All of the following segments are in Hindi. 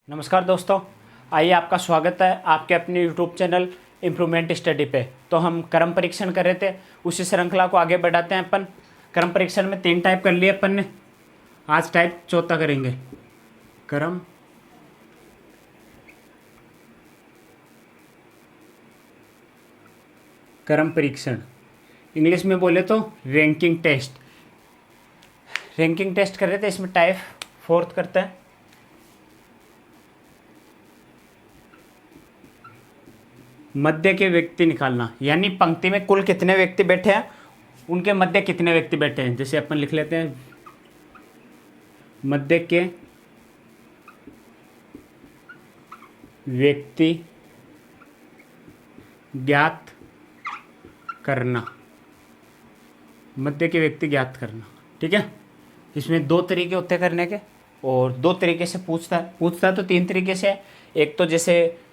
नमस्कार दोस्तों, आइए आपका स्वागत है आपके अपने यूट्यूब चैनल इम्प्रूवमेंट स्टडी पे। तो हम क्रम परीक्षण कर रहे थे, उसी श्रृंखला को आगे बढ़ाते हैं। अपन क्रम परीक्षण में 3 टाइप कर लिए अपन ने, आज टाइप चौथा करेंगे। क्रम परीक्षण इंग्लिश में बोले तो रैंकिंग टेस्ट। रैंकिंग टेस्ट कर रहे थे, इसमें टाइप 4th करता है। मध्य के व्यक्ति निकालना, यानी पंक्ति में कुल कितने व्यक्ति बैठे हैं, उनके मध्य कितने व्यक्ति बैठे हैं। जैसे अपन लिख लेते हैं, मध्य के व्यक्ति ज्ञात करना। मध्य के व्यक्ति ज्ञात करना, ठीक है। इसमें 2 तरीके होते हैं करने के, और 2 तरीके से पूछता है तो 3 तरीके से है। एक तो जैसे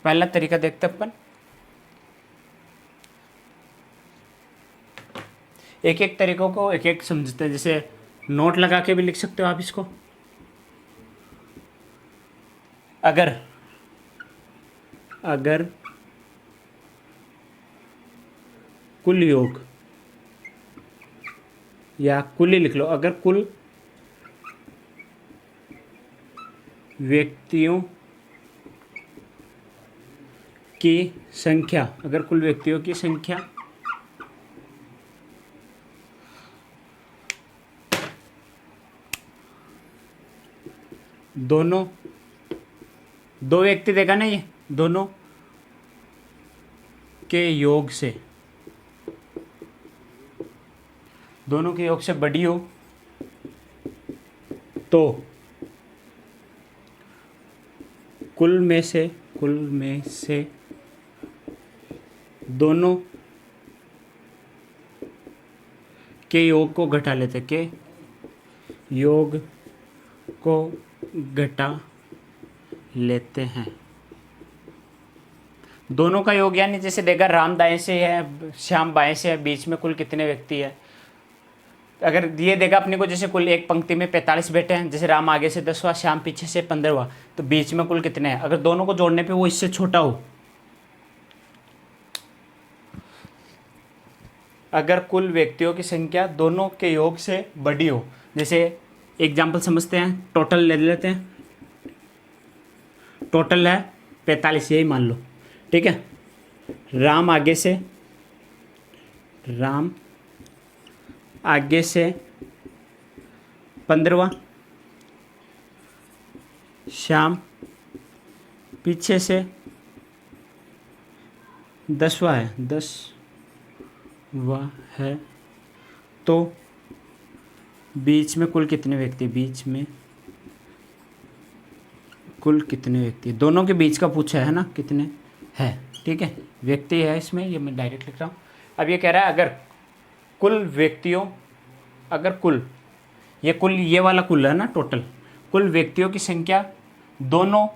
पहला तरीका देखते अपन, एक एक तरीकों को एक एक समझते हैं। जैसे नोट लगा के भी लिख सकते हो आप इसको। अगर कुल योग, या कुल ही लिख लो, अगर कुल व्यक्तियों की संख्या, अगर कुल व्यक्तियों की संख्या दोनों, 2 व्यक्ति देगा ना, ये दोनों के योग से, दोनों के योग से बड़ी हो, तो कुल में से दोनों के योग को घटा लेते, के योग को घटा लेते हैं। दोनों का योग यानी जैसे देखा, राम दाएं से है, श्याम बाएं से है, बीच में कुल कितने व्यक्ति है। अगर ये देखा अपने को, जैसे कुल एक पंक्ति में 45 बैठे हैं, जैसे राम आगे से 10वां, श्याम पीछे से 15वां, तो बीच में कुल कितने हैं। अगर दोनों को जोड़ने पे वो इससे छोटा हो, अगर कुल व्यक्तियों की संख्या दोनों के योग से बड़ी हो। जैसे एग्जाम्पल समझते हैं, टोटल ले लेते हैं। टोटल है 45, यही मान लो, ठीक है। राम आगे से 15वां, श्याम पीछे से 10वां है, 10वां है, तो बीच में कुल कितने व्यक्ति, बीच में कुल कितने व्यक्ति, दोनों के बीच का पूछा है ना, कितने है, ठीक है। व्यक्ति है इसमें, ये मैं डायरेक्ट लिख रहा हूँ। अब ये कह रहा है, अगर कुल व्यक्तियों, अगर कुल, ये वाला कुल है ना, टोटल कुल व्यक्तियों की संख्या दोनों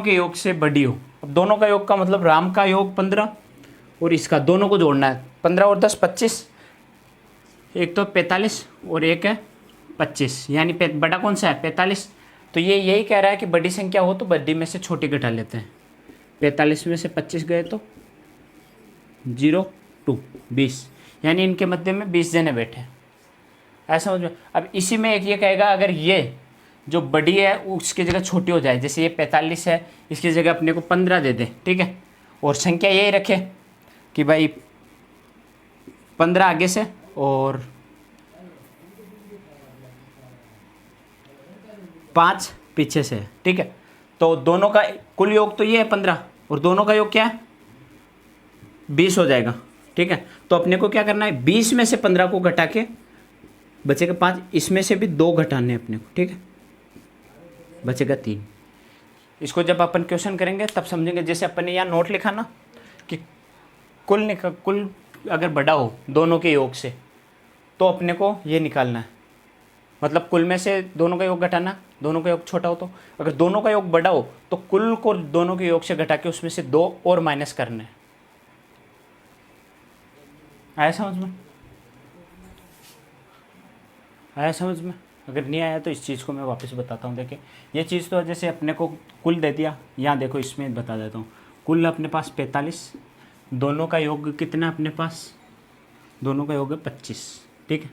के योग से बड़ी हो। अब दोनों का योग का मतलब राम का योग 15 और इसका, दोनों को जोड़ना है। 15 और 10 25, एक तो 45 और एक है 25, यानी बड़ा कौन सा है, 45। तो ये यही कह रहा है कि बड़ी संख्या हो तो बड़ी में से छोटी घटा लेते हैं। 45 में से 25 गए तो 0 2 20, यानी इनके मध्य में 20 जने बैठे हैं, ऐसा समझ में। अब इसी में एक ये कहेगा, अगर ये जो बड़ी है उसकी जगह छोटी हो जाए, जैसे ये 45 है, इसकी जगह अपने को 15 दे दें, ठीक है। और संख्या यही रखे कि भाई 15 आगे से और 5 पीछे से, ठीक है। तो दोनों का कुल योग तो ये है 15, और दोनों का योग क्या है, 20 हो जाएगा, ठीक है। तो अपने को क्या करना है, 20 में से 15 को घटा के बचेगा 5, इसमें से भी 2 घटाने अपने को, ठीक है, बचेगा 3। इसको जब अपन क्वेश्चन करेंगे तब समझेंगे। जैसे अपन ने यहाँ नोट लिखा ना कि कुल अगर बड़ा हो दोनों के योग से, तो अपने को ये निकालना है, मतलब कुल में से दोनों का योग घटाना, दोनों का योग छोटा हो तो। अगर दोनों का योग बड़ा हो तो कुल को दोनों के योग से घटा के उसमें से 2 और माइनस करने हैं। आया समझ में, आया समझ में। अगर नहीं आया तो इस चीज़ को मैं वापस बताता हूँ। देखिए ये चीज़ तो जैसे अपने को कुल दे दिया, यहाँ देखो इसमें बता देता हूँ। कुल अपने पास 45, दोनों का योग कितना अपने पास, दोनों का योग है 25, ठीक है।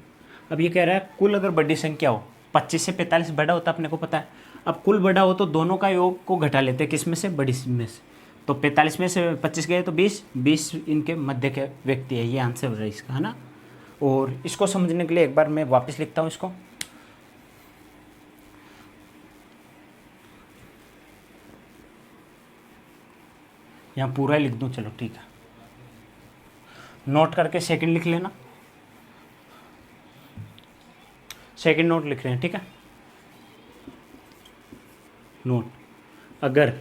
अब ये कह रहा है कुल अगर बड़ी संख्या हो, 25 से 45 बड़ा होता अपने को पता है। अब कुल बड़ा हो तो दोनों का योग को घटा लेते हैं, किस में से, बड़ी में से। तो 45 में से 25 गए तो 20 इनके मध्य के व्यक्ति है, ये आंसर हो रहा है इसका, है ना। और इसको समझने के लिए एक बार मैं वापस लिखता हूँ इसको। यहाँ पूरा ही लिख दूँ, चलो ठीक है। नोट करके सेकंड लिख लेना, सेकंड नोट लिख रहे हैं, ठीक है। नोट, अगर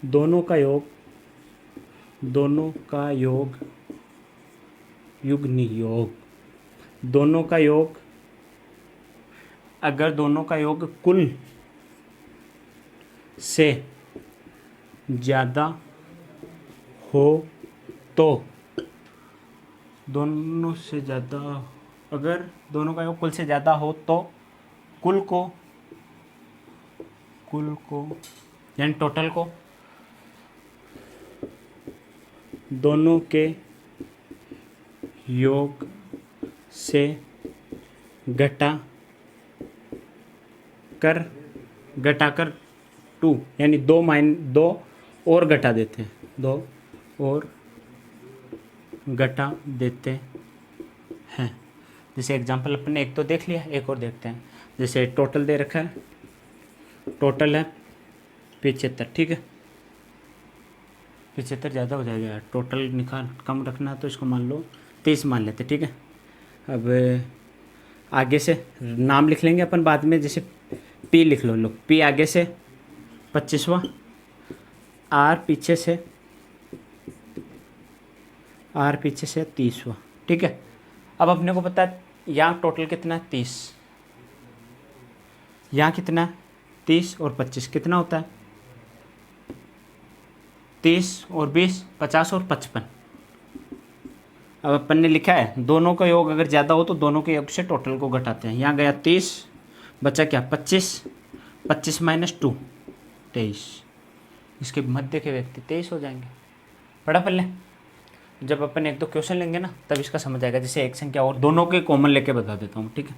दोनों का योग युग्म योग, दोनों का योग, अगर दोनों का योग कुल से ज़्यादा हो तो, दोनों से ज़्यादा, अगर दोनों का योग कुल से ज़्यादा हो तो कुल को यानी टोटल को दोनों के योग से घटाकर 2 यानी 2 और घटा देते हैं, 2 और घटा देते हैं। जैसे एग्जांपल अपने एक तो देख लिया, एक और देखते हैं। जैसे टोटल दे रखा है, टोटल है 75, ठीक है। 75 ज़्यादा हो जाएगा यार, टोटल निकाल कम रखना है तो इसको मान लो 30 मान लेते, ठीक है। अब आगे से नाम लिख लेंगे अपन बाद में, जैसे पी लिख लो लोग, पी आगे से 25वां, आर पीछे से 30वां, ठीक है। अब अपने को पता है यहाँ टोटल कितना है 30, यहाँ कितना है 30 और 25 कितना होता है 30 और 20 50 और 55। अब अपन ने लिखा है दोनों का योग अगर ज़्यादा हो तो दोनों के योग से टोटल को घटाते हैं। यहाँ गया 30, बचा क्या 25 माइनस 2 23, इसके मध्य के व्यक्ति 23 हो जाएंगे। पढ़ा पढ़ लें, जब अपन एक दो क्वेश्चन लेंगे ना तब इसका समझ आएगा। जैसे एक संख्या और दोनों के कॉमन लेके बता देता हूँ, ठीक है।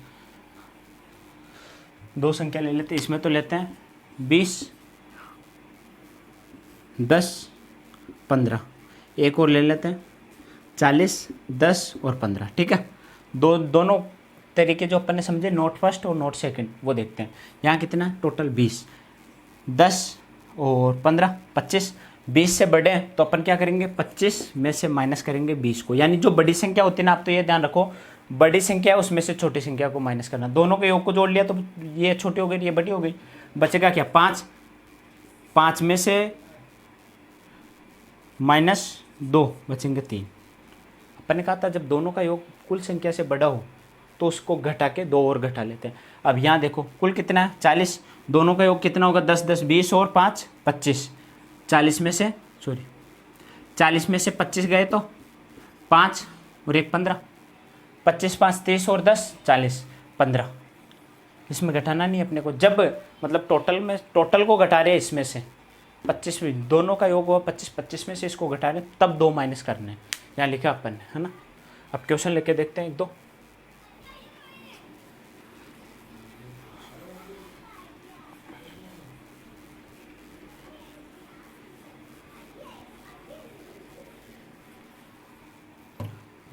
2 संख्या ले लेते हैं, इसमें तो लेते हैं 20 10 15, एक और ले लेते हैं 40 10 और 15, ठीक है। दोनों तरीके जो अपन ने समझे, नोट फर्स्ट और नोट सेकंड, वो देखते हैं। यहाँ कितना है टोटल 20, 10 और 15 25, 20 से बड़े हैं तो अपन क्या करेंगे 25 में से माइनस करेंगे 20 को, यानी जो बड़ी संख्या होती है ना, आप तो ये ध्यान रखो, बड़ी संख्या है उसमें से छोटी संख्या को माइनस करना। दोनों के योग को जोड़ लिया तो ये छोटी हो गई, ये बड़ी हो गई, बचेगा क्या 5 में से माइनस 2 बचेंगे 3। अपन ने कहा था जब दोनों का योग कुल संख्या से बड़ा हो तो उसको घटा के 2 और घटा लेते हैं। अब यहाँ देखो कुल कितना है 40, दोनों का योग कितना होगा 10 10 20 और 5 25, 40 में से 25 गए तो 5 और 1 15, 25 5 30 और 10 40 15। इसमें घटाना नहीं अपने को, जब मतलब टोटल को घटा रहे इसमें से 25 में दोनों का योग हुआ 25 में से इसको घटा रहे तब 2 माइनस करने हैं। यहाँ लिखा अपन ने, है ना। अब क्वेश्चन लेके देखते हैं एक दो।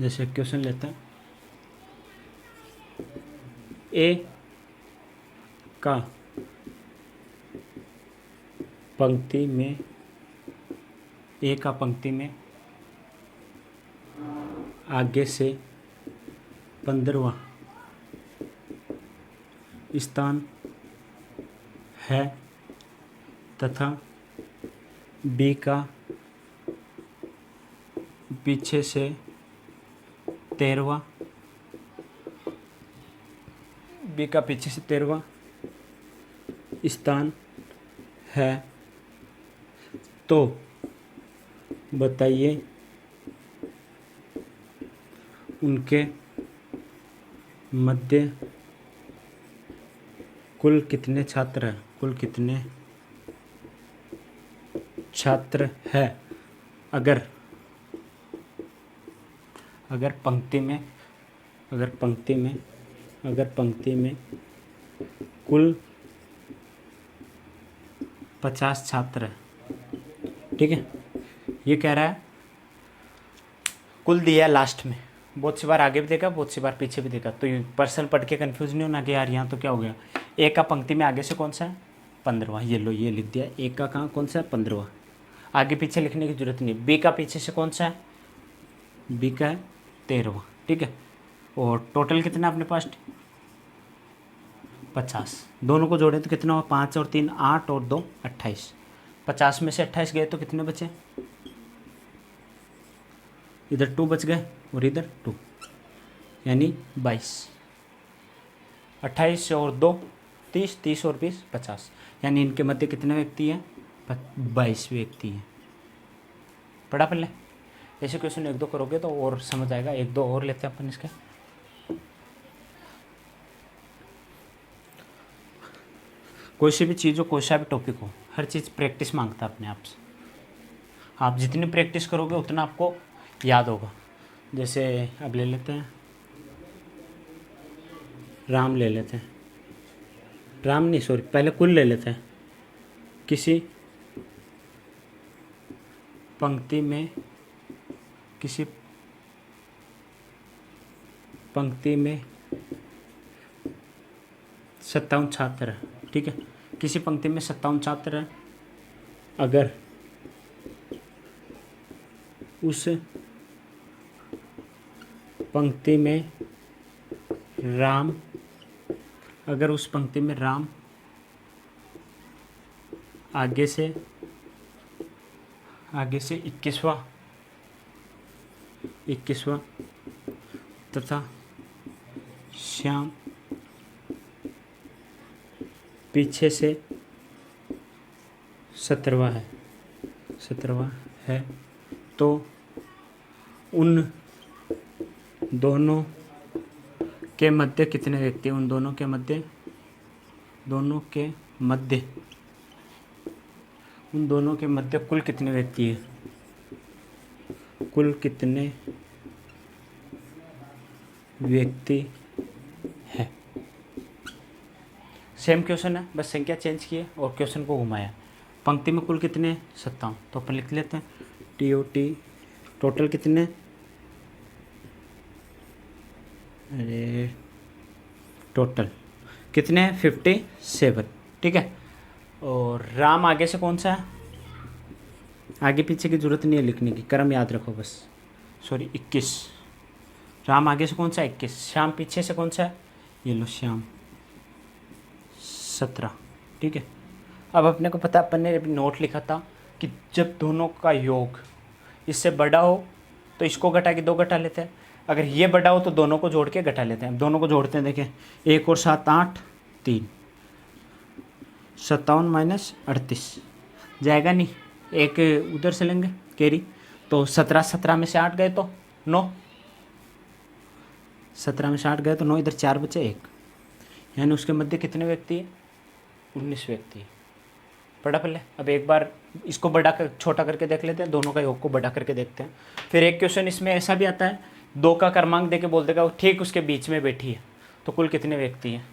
जैसे क्वेश्चन लेते हैं, ए का पंक्ति में आगे से 15वां स्थान है तथा बी का पीछे से 13वां स्थान है, तो बताइए उनके मध्य कुल कितने छात्र हैं, कुल कितने छात्र है अगर अगर पंक्ति में अगर पंक्ति में अगर पंक्ति में कुल 50 छात्र है। ठीक है, ये कह रहा है कुल दिया लास्ट में, बहुत सी बार आगे भी देखा, बहुत सी बार पीछे भी देखा, तो पर्सन पढ़ के कंफ्यूज नहीं होना कि यार यहाँ तो क्या हो गया। ए का पंक्ति में आगे से कौन सा है, 15वां, ये लो ये लिख दिया। ए का कहाँ कौन सा है, 15वां, आगे पीछे लिखने की जरूरत नहीं। बी का पीछे से कौन सा है, बी का है 13वां। ठीक है, और टोटल कितना अपने पास, 50। दोनों को जोड़ें तो कितना हुआ, 5 और 3 8 और 2 28। 50 में से 28 गए तो कितने बचे, इधर 2 बच गए और इधर 2, यानी 22। 28 और 2 30, 30 और 20 50, यानी इनके मध्य कितने व्यक्ति हैं, 22 व्यक्ति हैं। पढ़ा पहले, ऐसे क्वेश्चन 1-2 करोगे तो और समझ आएगा। 1-2 और लेते हैं अपन इसके। कोई सी भी चीज़ हो, कोई सा भी टॉपिक हो, हर चीज़ प्रैक्टिस मांगता है अपने आप से। आप जितनी प्रैक्टिस करोगे उतना आपको याद होगा। जैसे अब ले लेते हैं राम, ले लेते हैं राम नहीं, सॉरी, पहले कुल ले लेते हैं। किसी पंक्ति में 57 छात्र हैं। ठीक है, किसी पंक्ति में 57 छात्र हैं, अगर उस पंक्ति में राम आगे से 21वां तथा श्याम पीछे से 17वां है, तो उन दोनों के मध्य कितने व्यक्ति, उन दोनों के मध्य कुल कितने व्यक्ति हैं, कुल कितने व्यक्ति है। सेम क्वेश्चन है, बस संख्या चेंज की है और क्वेश्चन को घुमाया। पंक्ति में कुल कितने, 57, तो अपन लिख लेते हैं TOT। टोटल कितने, अरे टोटल कितने हैं, 57। ठीक है, और राम आगे से कौन सा है, आगे पीछे की जरूरत नहीं है लिखने की, क्रम याद रखो बस। सॉरी 21, राम आगे से कौन सा है 21, श्याम पीछे से कौन सा है, ये लो श्याम 17। ठीक है, अब अपने को पता, अपन ने अभी नोट लिखा था कि जब दोनों का योग इससे बड़ा हो तो इसको घटा के 2 घटा लेते हैं, अगर ये बड़ा हो तो दोनों को जोड़ के घटा लेते हैं। दोनों को जोड़ते हैं, देखें 1 और 7 8 3, 57 माइनस 38 जाएगा नहीं, एक उधर से लेंगे कैरी, तो 17 में से 8 गए तो 9, 17 में से 8 गए तो 9, इधर 4 बचे 1, यानी उसके मध्य कितने व्यक्ति हैं, 19 व्यक्ति। पढ़ा पहले, अब एक बार इसको बड़ा कर छोटा करके देख लेते हैं, दोनों का योग को बड़ा करके देखते हैं। फिर एक क्वेश्चन इसमें ऐसा भी आता है, 2 का क्रमांक देके बोल देगा ठीक उसके बीच में बैठी है, तो कुल कितने व्यक्ति हैं।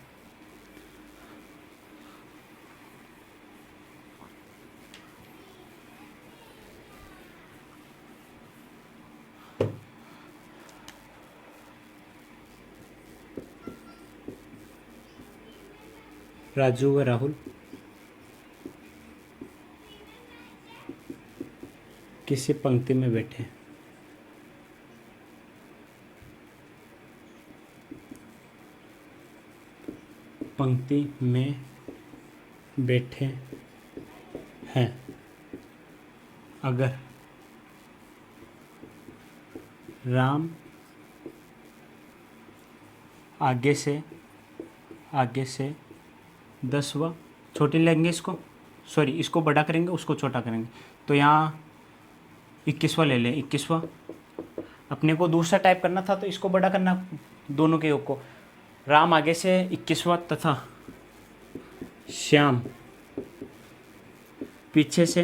राजू व राहुल किसी पंक्ति में बैठे, पंक्ति में बैठे हैं, अगर राम आगे से 10वां, छोटी लेंगे इसको, सॉरी इसको बड़ा करेंगे उसको छोटा करेंगे, तो यहाँ 21वां ले लें। 21वां अपने को दूसरा टाइप करना था तो इसको बड़ा करना दोनों के योग को, राम आगे से 21वां तथा श्याम पीछे से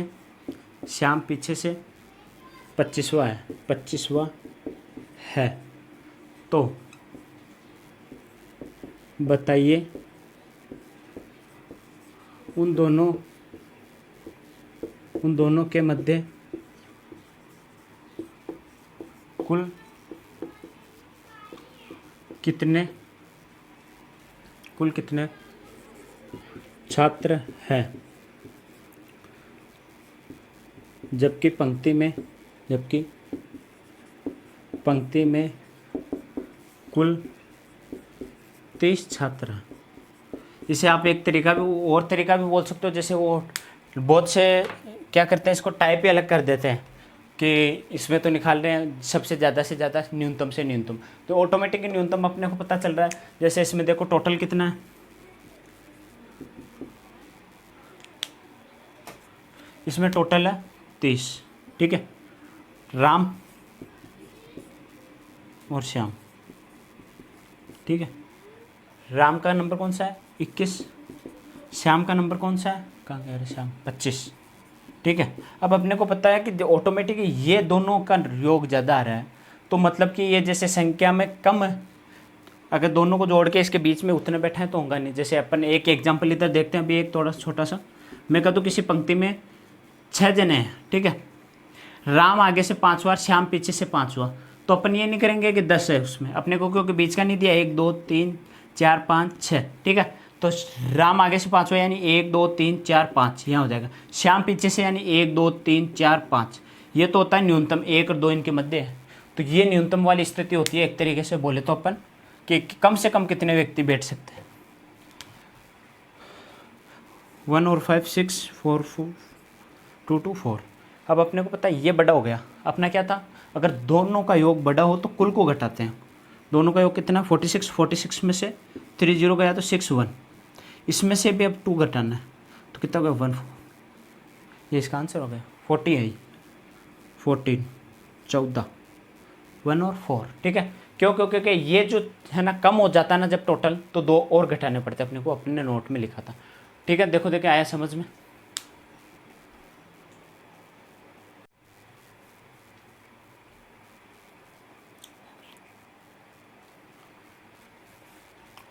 25वां है, 25वां है। तो बताइए उन दोनों के मध्य कुल कितने छात्र हैं, जबकि पंक्ति में कुल 30 छात्र हैं। इसे आप एक तरीका भी बोल सकते हो, जैसे वो बहुत से क्या करते हैं, इसको टाइप ही अलग कर देते हैं कि इसमें तो निकाल रहे हैं सबसे ज़्यादा से ज़्यादा, न्यूनतम से न्यूनतम, तो ऑटोमेटिक न्यूनतम अपने को पता चल रहा है। जैसे इसमें देखो टोटल कितना है, इसमें टोटल है 30, ठीक है। राम और श्याम, ठीक है। राम का नंबर कौन सा है 21, श्याम का नंबर कौन सा है, कहाँ कह रहे श्याम 25, ठीक है। अब अपने को पता है कि ऑटोमेटिक ये दोनों का योग ज़्यादा आ रहा है, तो मतलब कि ये जैसे संख्या में कम है, अगर दोनों को जोड़ के इसके बीच में उतने बैठे हैं तो होगा नहीं। जैसे अपन एक एग्जाम्पल इधर देखते हैं, अभी एक थोड़ा छोटा सा, मैं कहता हूँ किसी पंक्ति में 6 जने हैं, ठीक है। राम आगे से 5वां, श्याम पीछे से 5वां, तो अपन ये नहीं करेंगे कि 10 है उसमें, अपने को क्योंकि बीच का नहीं दिया, 1 2 3 4 5 6, ठीक है। तो राम आगे से 5वां यानी 1 2 3 4 5 यहाँ हो जाएगा। श्याम पीछे से यानी 1 2 3 4 5, ये तो होता है न्यूनतम, 1 और 2 इनके मध्य है। तो ये न्यूनतम वाली स्थिति होती है एक तरीके से बोले तो अपन, कि कम से कम कितने व्यक्ति बैठ सकते हैं। 1 और 5 6 4 4 2 2 4। अब अपने को पता है ये बड़ा हो गया, अपना क्या था, अगर दोनों का योग बड़ा हो तो कुल को घटाते हैं। दोनों का योग कितना, 46 में से 3 0 गया तो 6 1, इसमें से भी अब 2 घटाना है तो कितना होगा 1 4, ये इसका आंसर हो गया 40 है, 14 14 1 और 4, ठीक है। क्यों, क्योंकि ये जो है ना कम हो जाता है ना जब टोटल, तो 2 और घटाने पड़ते अपने को, अपने नोट में लिखा था, ठीक है। देखो आया समझ में।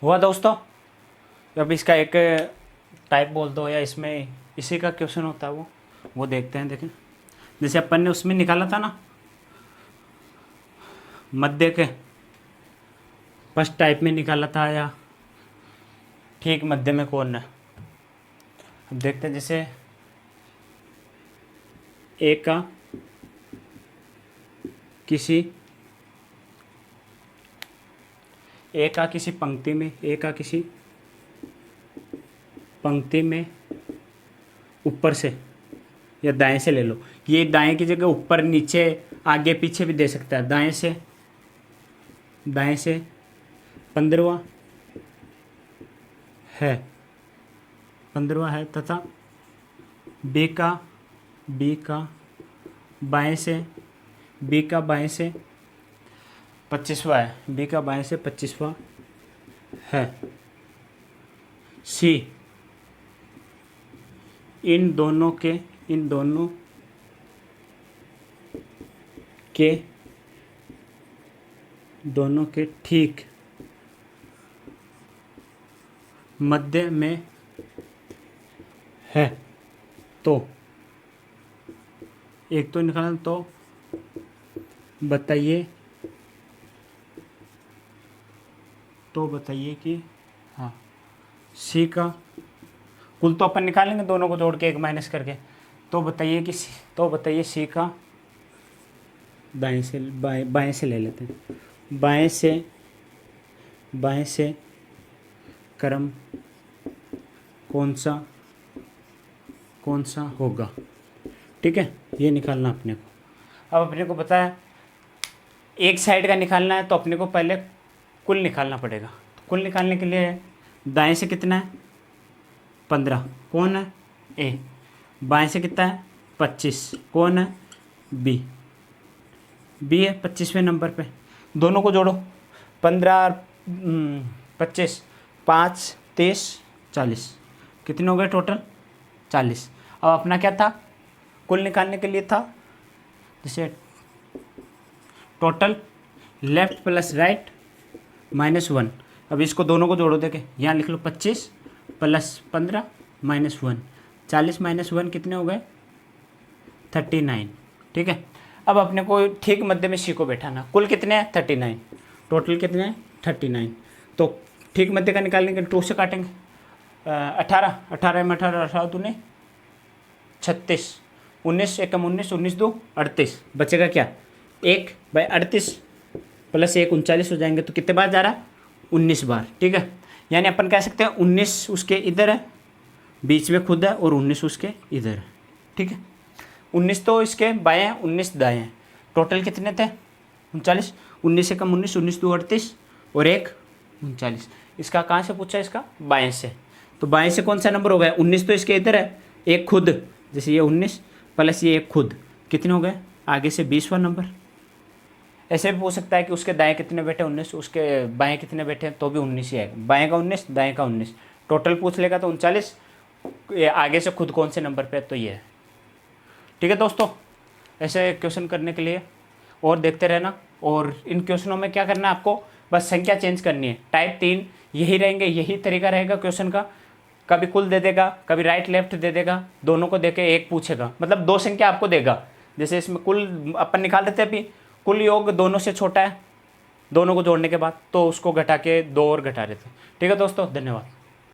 हुआ दोस्तों। अब इसका एक टाइप बोल दो, या इसमें इसी का क्वेश्चन होता है वो देखते हैं। देखें जैसे अपन ने उसमें निकाला था ना मध्य के, फर्स्ट टाइप में निकाला था, या ठीक मध्य में कौन है। अब देखते हैं, जैसे ए का किसी पंक्ति में ऊपर से या दाएं से ले लो, ये दाएं की जगह ऊपर नीचे आगे पीछे भी दे सकता है। दाएं से 15वां है तथा बी का बाएं से 25वां है, बी का बाएं से 25वां है। सी इन दोनों के ठीक मध्य में है। तो एक तो निकालना, तो बताइए कि हाँ सी का कुल तो अपन निकालेंगे दोनों को जोड़ के, एक माइनस करके, तो बताइए सी का बाएं से ले लेते हैं, बाएं से क्रम कौन सा होगा, ठीक है। ये निकालना अपने को। अब अपने को पता है एक साइड का निकालना है, तो अपने को पहले कुल निकालना पड़ेगा। तो कुल निकालने के लिए दाएं से कितना है 15, कौन है ए। बाएं से कितना है 25, कौन है बी है 25वें नंबर पे। दोनों को जोड़ो, 15 25, 5, 30, 40, कितने हो गए टोटल 40। अब अपना क्या था, कुल निकालने के लिए था जैसे टोटल लेफ्ट प्लस राइट -1। अब इसको दोनों को जोड़ो, देखे यहाँ लिख लो 25 + 15 -1, 40 -1 कितने हो गए 39। ठीक है, अब अपने को ठीक मध्य में सी को बैठाना। कुल कितने हैं 39, टोटल कितने हैं 39। तो ठीक मध्य का निकालने के 2 से काटेंगे, 18, 18 में 18, 18 दूने 36, 19 एकम 19, 19 2 38, बचेगा क्या 1/38 + 1 39 हो जाएंगे। तो कितने बार जा रहा है 19 बार। ठीक है, यानी अपन कह सकते हैं 19 उसके इधर है, बीच में खुद है, और 19 उसके इधर है। ठीक है, 19 तो इसके बाएँ हैं, 19 दाएँ हैं। टोटल कितने थे 39, 19 एकम 19, 19 2 38 और 1 39। इसका कहाँ से पूछा, इसका बाएँ से। तो बाएँ से कौन सा नंबर हो गया 19 तो इसके इधर है, एक खुद, जैसे ये 19 + ये एक खुद, कितने हो गए आगे से 20वां नंबर। ऐसे भी पूछ सकता है कि उसके दाएँ कितने बैठे 19, उसके बाएँ कितने बैठे, तो भी 19 ही आएगा। बाएँ का 19, दाएँ का 19, टोटल पूछ लेगा तो 39, आगे से खुद कौन से नंबर पे, तो ये है। ठीक है दोस्तों, ऐसे क्वेश्चन करने के लिए और देखते रहना। और इन क्वेश्चनों में क्या करना है आपको, बस संख्या चेंज करनी है। टाइप 3 यही रहेंगे, यही तरीका रहेगा क्वेश्चन का। कभी कुल दे देगा, कभी राइट लेफ्ट दे देगा, दोनों को देके एक पूछेगा, मतलब 2 संख्या आपको देगा। जैसे इसमें कुल अपन निकाल देते हैं, अभी कुल योग दोनों से छोटा है, दोनों को जोड़ने के बाद तो उसको घटा के 2 और घटा देते हैं। ठीक है दोस्तों, धन्यवाद।